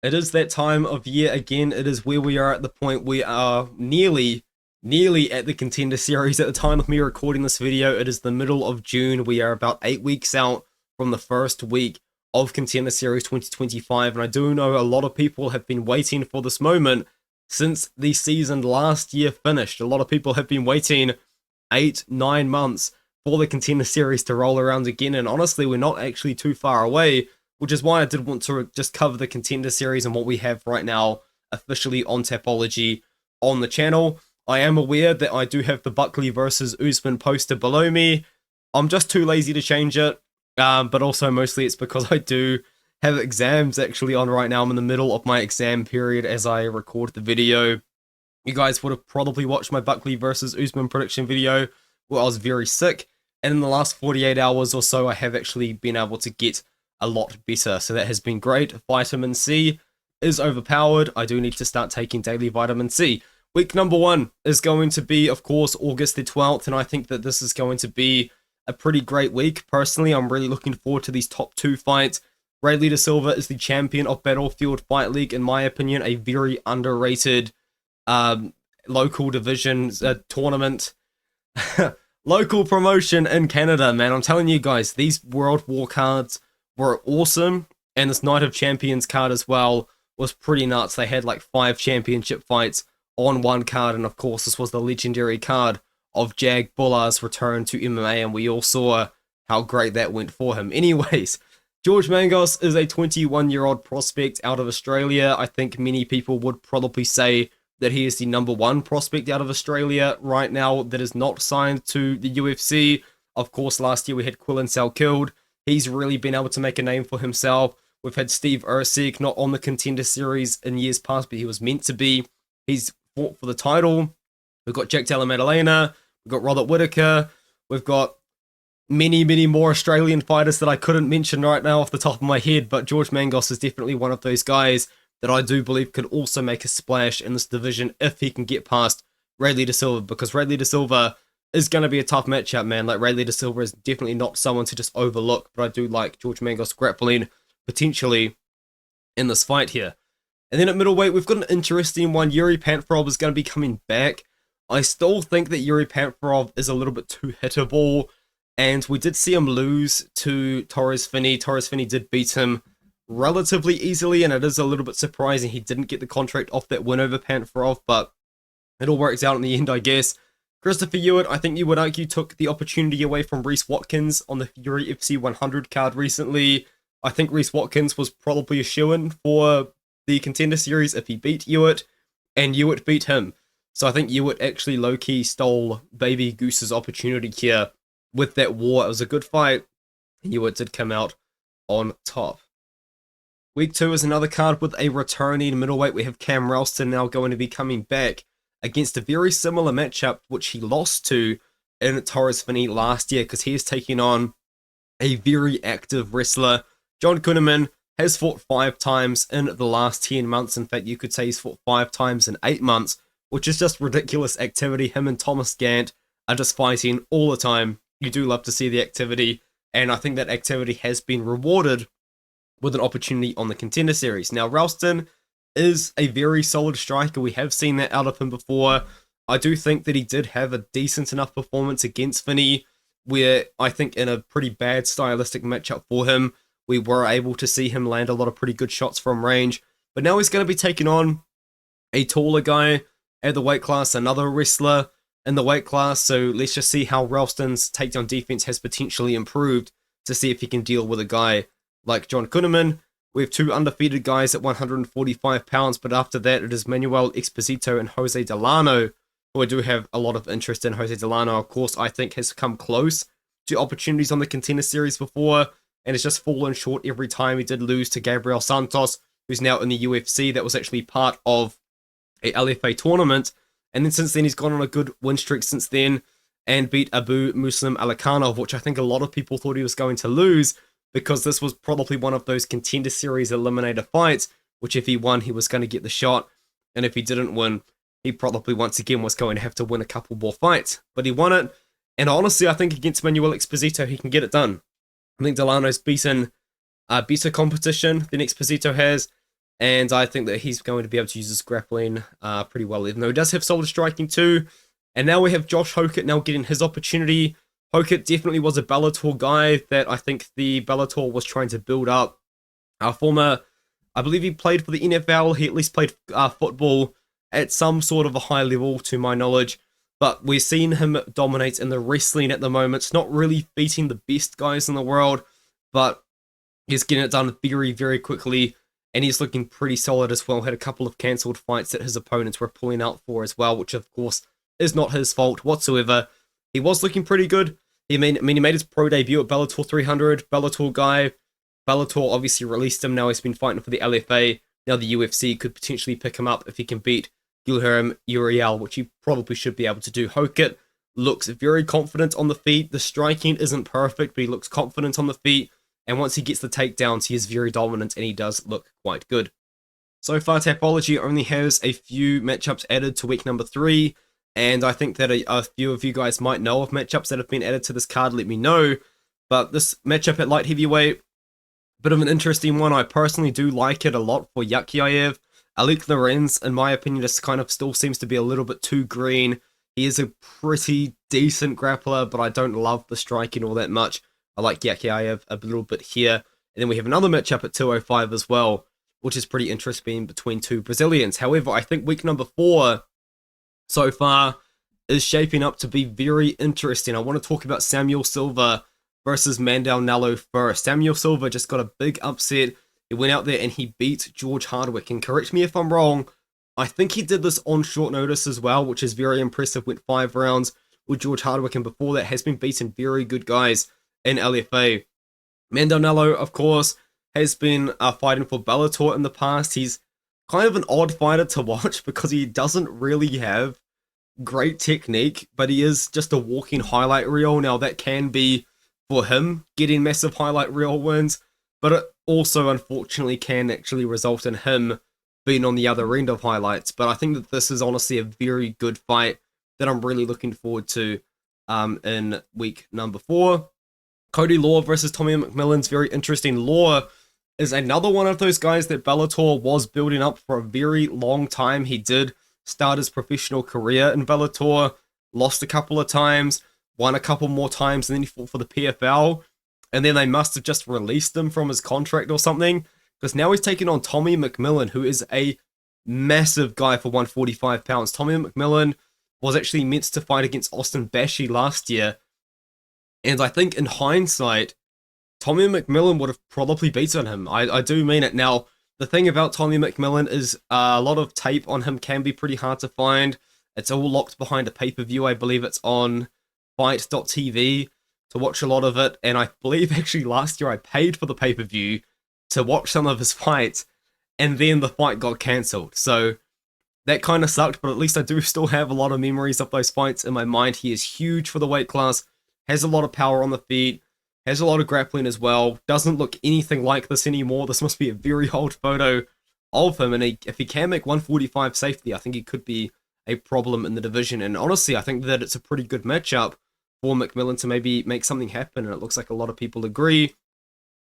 It is that time of year again. It is where we are at the point we are nearly at the Contender Series. At the time of me recording this video, it is the middle of June. We are about 8 weeks out from the first week of Contender Series 2025. And I do know a lot of people have been waiting for this moment since the season last year finished. A lot of people have been waiting 8-9 months for the Contender Series to roll around again. And honestly, we're not actually too far away, which is why I did want to just cover the Contender Series and what we have right now officially on Tapology on the channel. I am aware that I do have the Buckley versus Usman poster below me. I'm just too lazy to change it, but also mostly it's because I do have exams actually on right now. I'm in the middle of my exam period as I record the video. You guys would have probably watched my Buckley versus Usman prediction video where I was very sick, and in the last 48 hours or so I have actually been able to get a lot better, so that has been great. Vitamin C is overpowered. I do need to start taking daily vitamin C. Week number 1 is going to be, of course, August the 12th, and I think that this is going to be a pretty great week. Personally, I'm really looking forward to these top 2 fights. Radley De Silva is the champion of Battlefield Fight League, in my opinion, a very underrated local division tournament. Local promotion in Canada, man. I'm telling you guys, these World War cards were awesome, and this Night of Champions card as well was pretty nuts. They had like 5 championship fights on one card, and of course this was the legendary card of Jag Bullar's return to MMA, and we all saw how great that went for him. Anyways, George Mangos is a 21-year-old prospect out of Australia. I think many people would probably say that he is the #1 prospect out of Australia right now that is not signed to the UFC. Of course, last year we had Quillan Sal killed. He's really been able to make a name for himself. We've had Steve Erceg, not on the Contender Series in years past, but he was meant to be. He's fought for the title. We've got Jack Della Maddalena. We've got Robert Whittaker. We've got many more Australian fighters that I couldn't mention right now off the top of my head, but George Mangos is definitely one of those guys that I do believe could also make a splash in this division if he can get past Radley De Silva, because Radley De Silva is going to be a tough matchup, man. Like, Radley De Silva is definitely not someone to just overlook, but I do like George Mangos grappling potentially in this fight here. And then at middleweight, we've got an interesting one. Yuri Pantherov is going to be coming back. I still think that Yuri Pantherov is a little bit too hittable, and we did see him lose to Torres Finney. Torres Finney did beat him relatively easily, and it is a little bit surprising he didn't get the contract off that win over Pantherov, but it all works out in the end, I guess. Christopher Ewart, I think you would argue, took the opportunity away from Reese Watkins on the Fury FC 100 card recently. I think Reese Watkins was probably a shoo-in for the Contender Series if he beat Ewart, and Ewart beat him. So I think Ewart actually low-key stole Baby Goose's opportunity here with that war. It was a good fight. Ewart did come out on top. Week 2 is another card with a returning middleweight. We have Cam Ralston now going to be coming back against a very similar matchup, which he lost to in Torres Finney last year, because he is taking on a very active wrestler. John Kuhneman has fought 5 times in the last 10 months. In fact, you could say he's fought 5 times in 8 months, which is just ridiculous activity. Him and Thomas Gant are just fighting all the time. You do love to see the activity, and I think that activity has been rewarded with an opportunity on the Contender Series. Now, Ralston is a very solid striker. We have seen that out of him before. I do think that he did have a decent enough performance against Finney, where I think in a pretty bad stylistic matchup for him, we were able to see him land a lot of pretty good shots from range. But now he's going to be taking on a taller guy at the weight class, another wrestler in the weight class. So let's just see how Ralston's takedown defense has potentially improved to see if he can deal with a guy like John Kuhneman. We have 2 undefeated guys at 145 pounds, but after that it is Manuel Exposito and Jose Delano, who I do have a lot of interest in. Jose Delano, of course, I think has come close to opportunities on the Contender Series before, and has just fallen short every time. He did lose to Gabriel Santos, who's now in the UFC. That was actually part of a LFA tournament, and then since then he's gone on a good win streak since then, and beat Abu Muslim Alikhanov, which I think a lot of people thought he was going to lose, because this was probably one of those Contender Series eliminator fights, which if he won, he was going to get the shot, and if he didn't win, he probably once again was going to have to win a couple more fights. But he won it, and honestly, I think against Manuel Exposito, he can get it done. I think Delano's beaten better competition than Exposito has, and I think that he's going to be able to use his grappling pretty well, even though he does have solid striking too. And now we have Josh Hokett now getting his opportunity. Hokett definitely was a Bellator guy that I think the Bellator was trying to build up. I believe he played for the NFL. He at least played football at some sort of a high level, to my knowledge. But we're seeing him dominate in the wrestling at the moment. It's not really beating the best guys in the world, but he's getting it done very, very quickly. And he's looking pretty solid as well. Had a couple of cancelled fights that his opponents were pulling out for as well, which of course is not his fault whatsoever. He was looking pretty good. He made his pro debut at Bellator 300. Bellator guy. Bellator obviously released him. Now he's been fighting for the LFA. Now the UFC could potentially pick him up if he can beat Guilherme Uriel, which he probably should be able to do. Hokett looks very confident on the feet. The striking isn't perfect, but he looks confident on the feet. And once he gets the takedowns, he is very dominant and he does look quite good. So far, Tapology only has a few matchups added to week number 3. And I think that a few of you guys might know of matchups that have been added to this card. Let me know. But this matchup at light heavyweight, bit of an interesting one. I personally do like it a lot for Yakiaev. Alec Lorenz, in my opinion, just kind of still seems to be a little bit too green. He is a pretty decent grappler, but I don't love the striking all that much. I like Yakiaev a little bit here. And then we have another matchup at 205 as well, which is pretty interesting between two Brazilians. However, I think week number 4 so far is shaping up to be very interesting. I want to talk about Samuel Silva versus Mandel Nallo first. Samuel Silva just got a big upset. He went out there and he beat George Hardwick. And correct me if I'm wrong, I think he did this on short notice as well, which is very impressive. Went 5 rounds with George Hardwick, and before that has been beating very good guys in LFA. Mandel Nallo, of course, has been fighting for Bellator in the past. He's kind of an odd fighter to watch because he doesn't really have great technique, but he is just a walking highlight reel. Now, that can be for him getting massive highlight reel wins, but it also unfortunately can actually result in him being on the other end of highlights. But I think that this is honestly a very good fight that I'm really looking forward to in week number 4. Cody Law versus Tommy McMillan's very interesting. Law is another one of those guys that Bellator was building up for a very long time. He did start his professional career in Bellator, lost a couple of times, won a couple more times, and then he fought for the PFL. And then they must have just released him from his contract or something, because now he's taking on Tommy McMillan, who is a massive guy for 145 pounds. Tommy McMillan was actually meant to fight against Austin Bashi last year, and I think in hindsight, Tommy McMillan would have probably beaten him. I do mean it. Now, the thing about Tommy McMillan is a lot of tape on him can be pretty hard to find. It's all locked behind a pay-per-view. I believe it's on fight.tv to watch a lot of it. And I believe actually last year I paid for the pay-per-view to watch some of his fights, and then the fight got cancelled. So that kind of sucked, but at least I do still have a lot of memories of those fights in my mind. He is huge for the weight class, has a lot of power on the feet, has a lot of grappling as well, doesn't look anything like this anymore. This must be a very old photo of him, and if he can make 145 safely, I think he could be a problem in the division. And honestly, I think that it's a pretty good matchup for McMillan to maybe make something happen, and it looks like a lot of people agree.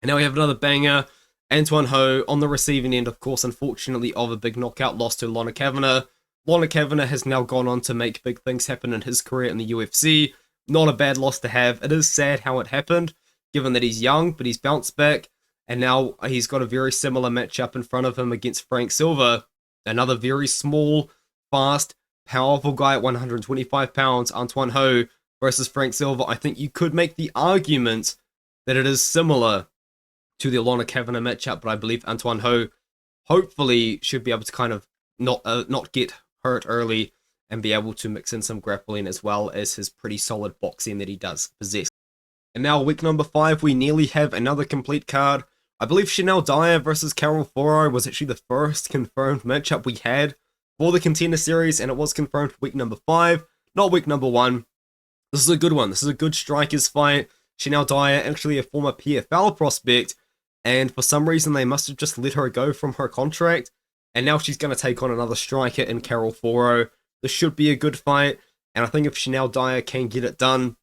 And now we have another banger. Antoine Ho on the receiving end, of course, unfortunately, of a big knockout loss to Lorna Kavanagh. Lorna Kavanagh has now gone on to make big things happen in his career in the UFC. Not a bad loss to have. It is sad how it happened, given that he's young, but he's bounced back, and now he's got a very similar matchup in front of him against Frank Silva, another very small, fast, powerful guy at 125 pounds, Antoine Ho versus Frank Silva. I think you could make the argument that it is similar to the Lorna Kavanagh matchup, but I believe Antoine Ho hopefully should be able to kind of not get hurt early and be able to mix in some grappling as well as his pretty solid boxing that he does possess. And now week number 5, we nearly have another complete card. I believe Chanel Dyer versus Carol Foro was actually the first confirmed matchup we had for the Contender Series, and it was confirmed for week number 5, not week number 1. This is a good one. This is a good strikers fight. Chanel Dyer, actually a former PFL prospect, and for some reason they must have just let her go from her contract, and now she's going to take on another striker in Carol Foro. This should be a good fight, and I think if Chanel Dyer can get it done,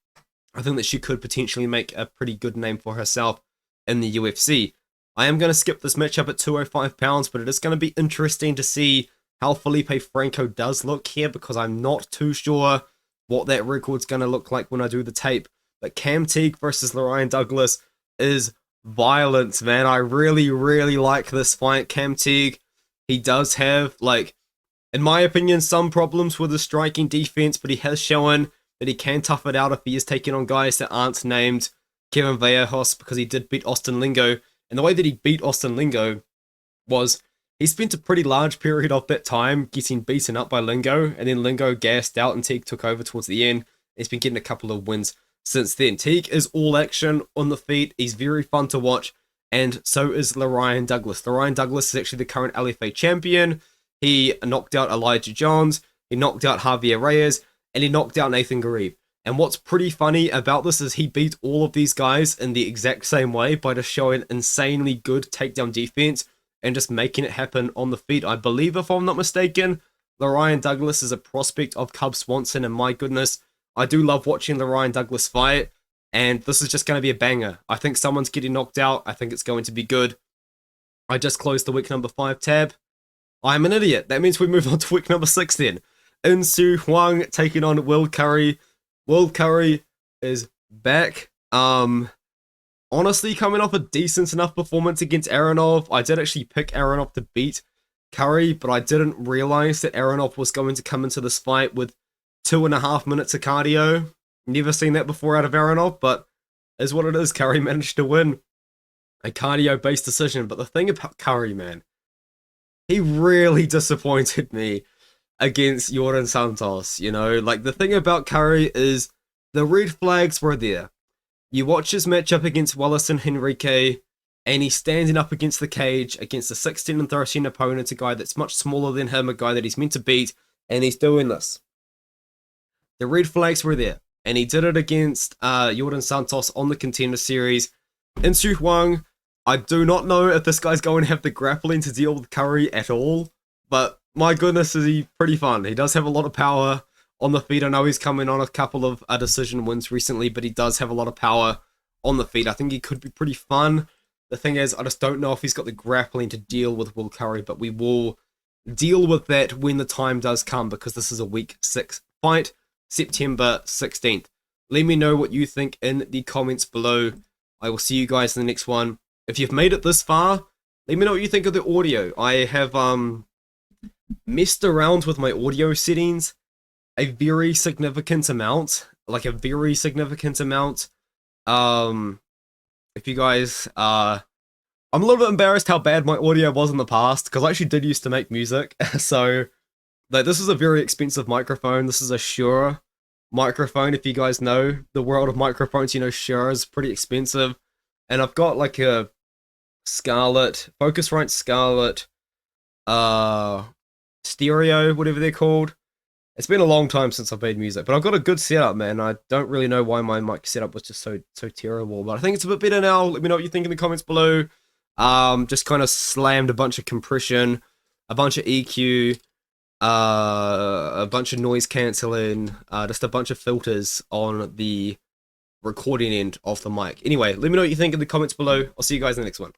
I think that she could potentially make a pretty good name for herself in the UFC. I am going to skip this matchup at 205 pounds, but it is going to be interesting to see how Felipe Franco does look here, because I'm not too sure what that record's going to look like when I do the tape. But Cam Teague versus Lorian Douglas is violence, man. I really, really like this fight. Cam Teague, he does have, like, in my opinion, some problems with his striking defense, but he has shown that he can tough it out if he is taking on guys that aren't named Kevin Vallejos, because he did beat Austin Lingo. And the way that he beat Austin Lingo was he spent a pretty large period of that time getting beaten up by Lingo, and then Lingo gassed out and Teague took over towards the end. He's been getting a couple of wins since then. Teague is all action on the feet. He's very fun to watch, and so is Lorian Douglas. Lorian Douglas is actually the current LFA champion. He knocked out Elijah Jones, he knocked out Javier Reyes, and he knocked out Nathan Garib. And what's pretty funny about this is he beat all of these guys in the exact same way by just showing insanely good takedown defense and just making it happen on the feet. I believe, if I'm not mistaken, Lorian Douglas is a prospect of Cub Swanson, and my goodness, I do love watching Lorian Douglas fight, and this is just going to be a banger. I think someone's getting knocked out. I think it's going to be good. I just closed the week number 5 tab. I'm an idiot. That means we move on to week number 6 then. Insu Huang taking on Will Curry. Will Curry is back. Honestly, coming off a decent enough performance against Aronov. I did actually pick Aronov to beat Curry, but I didn't realize that Aronov was going to come into this fight with 2.5 minutes of cardio. Never seen that before out of Aronov, but is what it is. Curry managed to win a cardio-based decision. But the thing about Curry, man, he really disappointed me against Jordan Santos, you know? Like, the thing about Curry is the red flags were there. You watch his matchup against Wellison Henrique, and he's standing up against the cage against a 16 and 13 opponent, a guy that's much smaller than him, a guy that he's meant to beat, and he's doing this. The red flags were there, and he did it against Jordan Santos on the Contender Series. Insu Huang, I do not know if this guy's going to have the grappling to deal with Curry at all, but my goodness, is he pretty fun. He does have a lot of power on the feet. I know he's coming on a couple of decision wins recently, but he does have a lot of power on the feet. I think he could be pretty fun. The thing is, I just don't know if he's got the grappling to deal with Will Curry, but we will deal with that when the time does come, because this is a week 6 fight, September 16th. Let me know what you think in the comments below. I will see you guys in the next one. If you've made it this far, let me know what you think of the audio. I have messed around with my audio settings a very significant amount. If you guys, I'm a little bit embarrassed how bad my audio was in the past, because I actually did used to make music. So, like, this is a very expensive microphone. This is a Shure microphone. If you guys know the world of microphones, you know Shure is pretty expensive. And I've got like a Scarlett, Focusrite Scarlett, stereo, whatever they're called. It's been a long time since I've made music, but I've got a good setup, man. I don't really know why my mic setup was just so terrible, but I think it's a bit better now. Let me know what you think in the comments below. Just kind of slammed a bunch of compression, a bunch of EQ, a bunch of noise cancelling, just a bunch of filters on the recording end of the mic. Anyway, let me know what you think in the comments below. I'll see you guys in the next one.